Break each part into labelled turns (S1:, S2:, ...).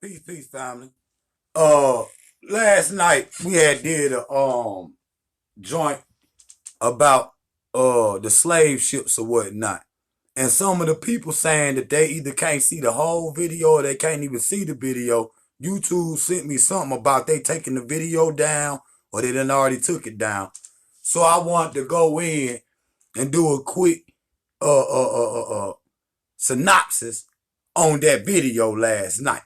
S1: Peace, family. Last night we had did a joint about the slave ships or whatnot, and some of the people saying that they either can't see the whole video or they can't even see the video. YouTube sent me something about they taking the video down or they done already took it down. So I wanted to go in and do a quick synopsis on that video last night.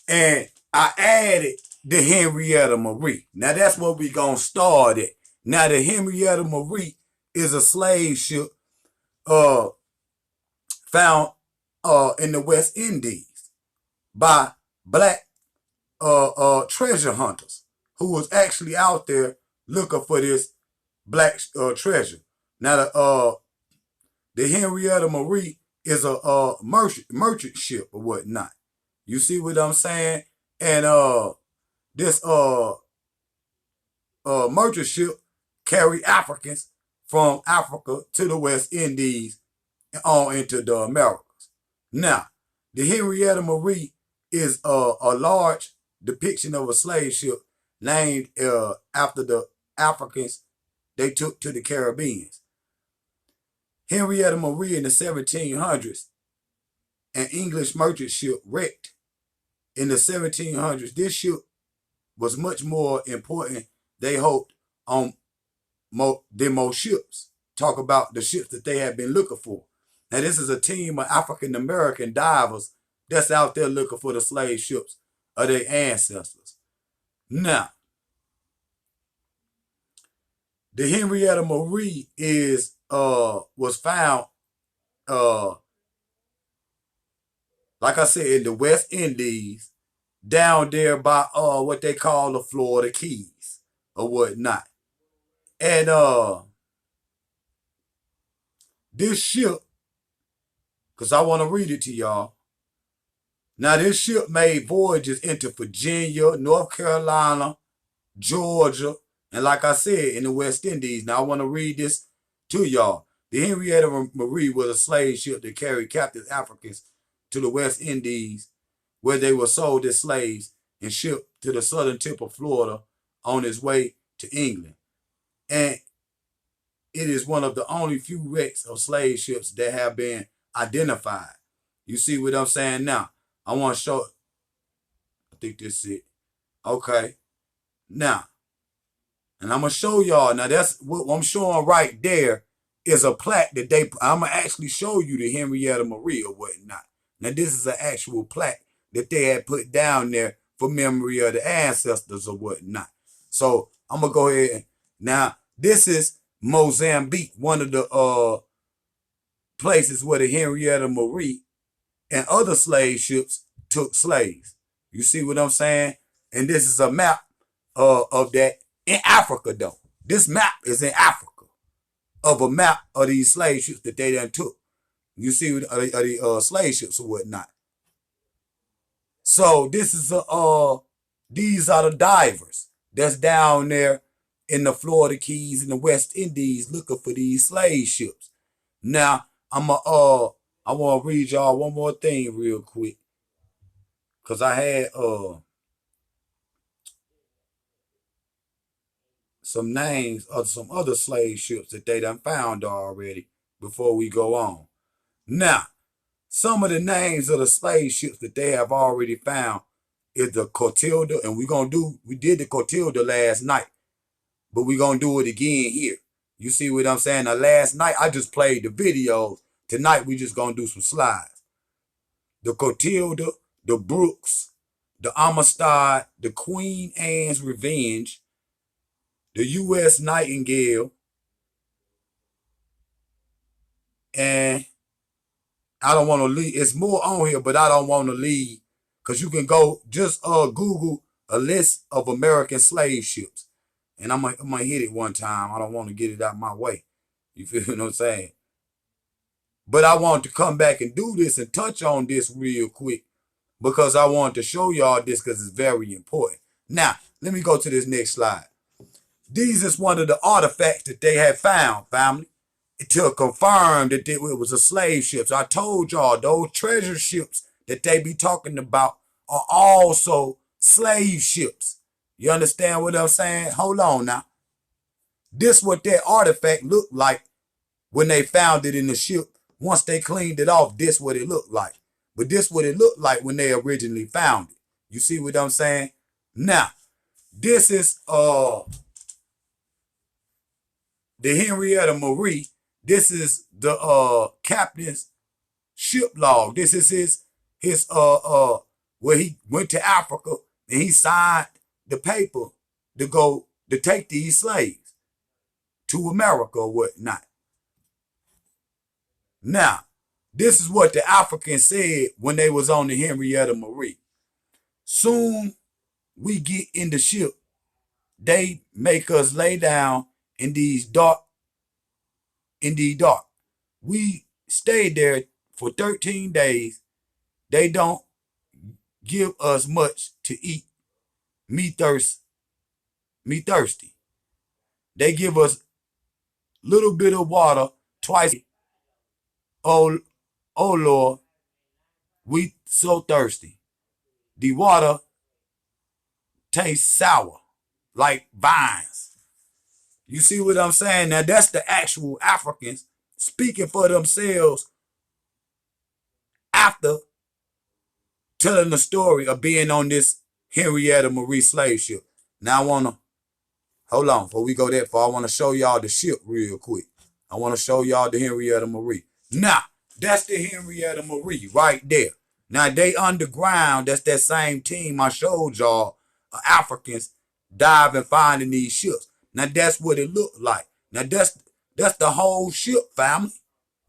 S1: And I added the Henrietta Marie. Now that's what we gonna start at. Now the Henrietta Marie is a slave ship found in the West Indies by black treasure hunters who was actually out there looking for this black treasure. Now the Henrietta Marie is a merchant ship or whatnot. You see what I'm saying? And this merchant ship carry Africans from Africa to the West Indies and on into the Americas. Now, the Henrietta Marie is a large depiction of a slave ship named after the Africans they took to the Caribbean. Henrietta Marie in the 1700s, an English merchant ship wrecked in the 1700s. This ship was much more important, they hoped, on than most ships. Talk about the ships that they had been looking for. Now, this is a team of African American divers that's out there looking for the slave ships of their ancestors. Now, the Henrietta Marie was found, like I said, in the West Indies, down there by what they call the Florida Keys or whatnot. And this ship, because I want to read it to y'all. Now, this ship made voyages into Virginia, North Carolina, Georgia, and like I said, in the West Indies. Now, I want to read this to y'all. The Henrietta Marie was a slave ship that carried captive Africans to the West Indies, where they were sold as slaves and shipped to the southern tip of Florida on its way to England. And it is one of the only few wrecks of slave ships that have been identified. You see what I'm saying now? I want to show, I think this is it. Okay. Now, and I'm going to show y'all. Now, that's what I'm showing right there is a plaque that I'm going to actually show you the Henrietta Marie or whatnot. Now, this is an actual plaque that they had put down there for memory of the ancestors or whatnot. So, I'm going to go ahead. Now, this is Mozambique, one of the places where the Henrietta Marie and other slave ships took slaves. You see what I'm saying? And this is a map of that in Africa, though. This map is in Africa of a map of these slave ships that they done took. You see the slave ships or whatnot. So this is these are the divers that's down there in the Florida Keys and the West Indies looking for these slave ships. Now I want to read y'all one more thing real quick, cause I had some names of some other slave ships that they done found already before we go on. Now, some of the names of the slave ships that they have already found is the Clotilda, and we did the Clotilda last night, but we're going to do it again here. You see what I'm saying? Now, last night, I just played the videos. Tonight, we just going to do some slides. The Clotilda, the Brooks, the Amistad, the Queen Anne's Revenge, the U.S. Nightingale, and I don't want to leave. It's more on here, but I don't want to leave, because you can go just Google a list of American slave ships. And I'm gonna hit it one time. I don't want to get it out my way. You feel what I'm saying? But I want to come back and do this and touch on this real quick, because I want to show y'all this because it's very important. Now, let me go to this next slide. These is one of the artifacts that they had found, family, to confirm that it was a slave ship. So I told y'all those treasure ships that they be talking about are also slave ships. You understand what I'm saying? Hold on now. This what that artifact looked like when they found it in the ship. Once they cleaned it off, this what it looked like. But this what it looked like when they originally found it. You see what I'm saying? Now, this is the Henrietta Marie. This is the captain's ship log. This is his where he went to Africa and he signed the paper to take these slaves to America or whatnot. Now, this is what the Africans said when they was on the Henrietta Marie. Soon we get in the ship, they make us lay down in these dark. We stayed there for 13 days. They don't give us much to eat. Me thirsty. They give us little bit of water twice. Oh Lord, we so thirsty. The water tastes sour, like vines. You see what I'm saying? Now that's the actual Africans speaking for themselves after telling the story of being on this Henrietta Marie slave ship. Now I want to, hold on, before we go that far, I want to show y'all the ship real quick. I want to show y'all the Henrietta Marie. Now, that's the Henrietta Marie right there. Now, they underground, that's that same team I showed y'all, Africans diving, finding these ships. Now, that's what it looked like. Now, that's the whole ship, family.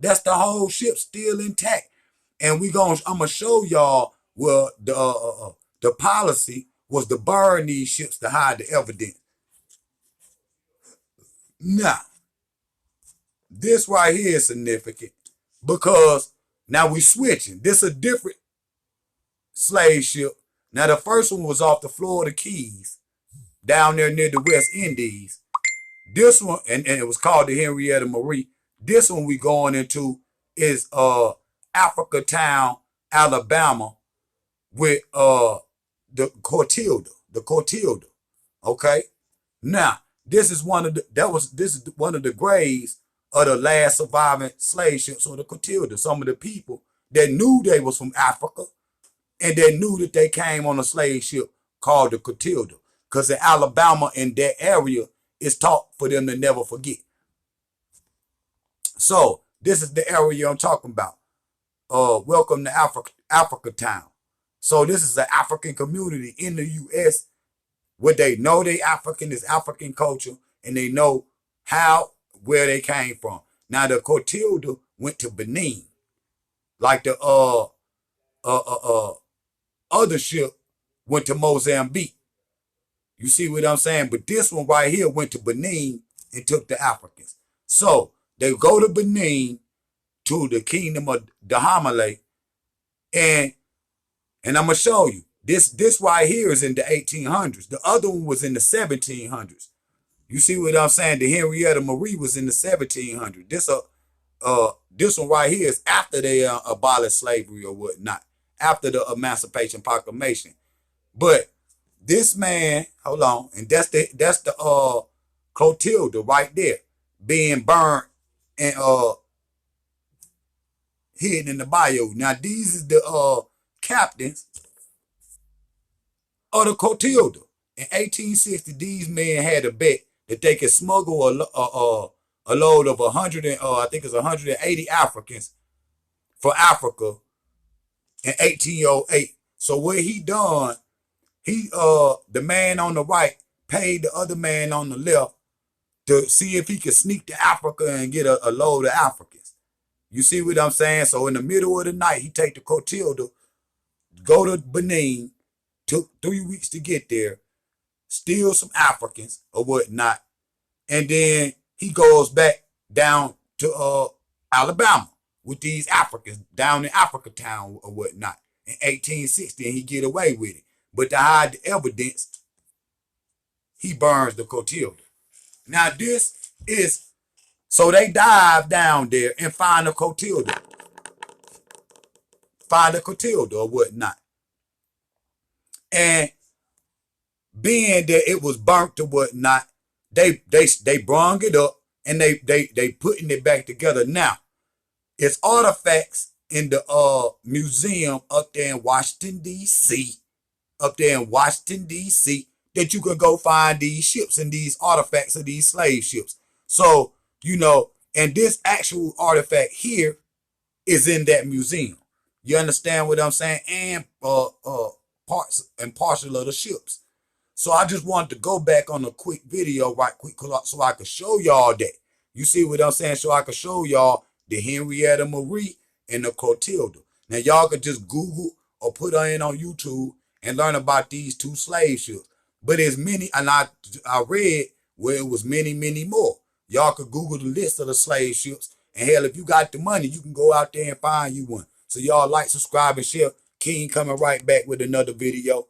S1: That's the whole ship still intact. And I'm going to show y'all where the policy was to burn these ships to hide the evidence. Now, this right here is significant because now we switching. This is a different slave ship. Now, the first one was off the Florida Keys, down there near the West Indies. This one, and it was called the Henrietta Marie. This one we going into is Africa Town, Alabama, with the Clotilda. Okay? Now, this is one of the graves of the last surviving slave ships on the Clotilda. Some of the people that knew they was from Africa and that knew that they came on a slave ship called the Clotilda. Because in Alabama, in that area, it's taught for them to never forget. So, this is the area I'm talking about. Welcome to Africa Town. So, this is an African community in the U.S. where they know they African, is African culture, and they know where they came from. Now, the Clotilda went to Benin, like the other ship went to Mozambique. You see what I'm saying? But this one right here went to Benin and took the Africans. So they go to Benin, to the kingdom of Dahomey, and I'm gonna show you. This right here is in the 1800s. The other one was in the 1700s. You see what I'm saying? The Henrietta Marie was in the 1700s. This one right here is after they abolished slavery or whatnot, after the Emancipation Proclamation. But this man, hold on, and that's the Clotilda right there, being burned and hidden in the bayou. Now these is the captains of the Clotilda. In 1860, these men had a bet that they could smuggle a load of 180 Africans for Africa in 1808. So what he done, the man on the right paid the other man on the left to see if he could sneak to Africa and get a load of Africans. You see what I'm saying? So in the middle of the night, he take the Clotilda, go to Benin, took 3 weeks to get there, steal some Africans or whatnot, and then he goes back down to Alabama with these Africans down in Africa Town or whatnot in 1860, and he get away with it. But to hide the evidence, he burns the Clotilda. Now this is, so they dive down there and find the Clotilda. Find the Clotilda or whatnot. And being that it was burnt or whatnot, they brung it up and they putting it back together. Now, it's artifacts in the museum up there in Washington, D.C., that you can go find these ships and these artifacts of these slave ships. So, and this actual artifact here is in that museum. You understand what I'm saying? And parts and partial of the ships. So I just wanted to go back on a quick video right quick so I could show y'all that. You see what I'm saying? So I could show y'all the Henrietta Marie and the Clotilda. Now y'all could just Google or put her in on YouTube and learn about these two slave ships. But there's many, and I read where it was many, many more. Y'all could Google the list of the slave ships. And hell, if you got the money, you can go out there and find you one. So y'all like, subscribe, and share. King coming right back with another video.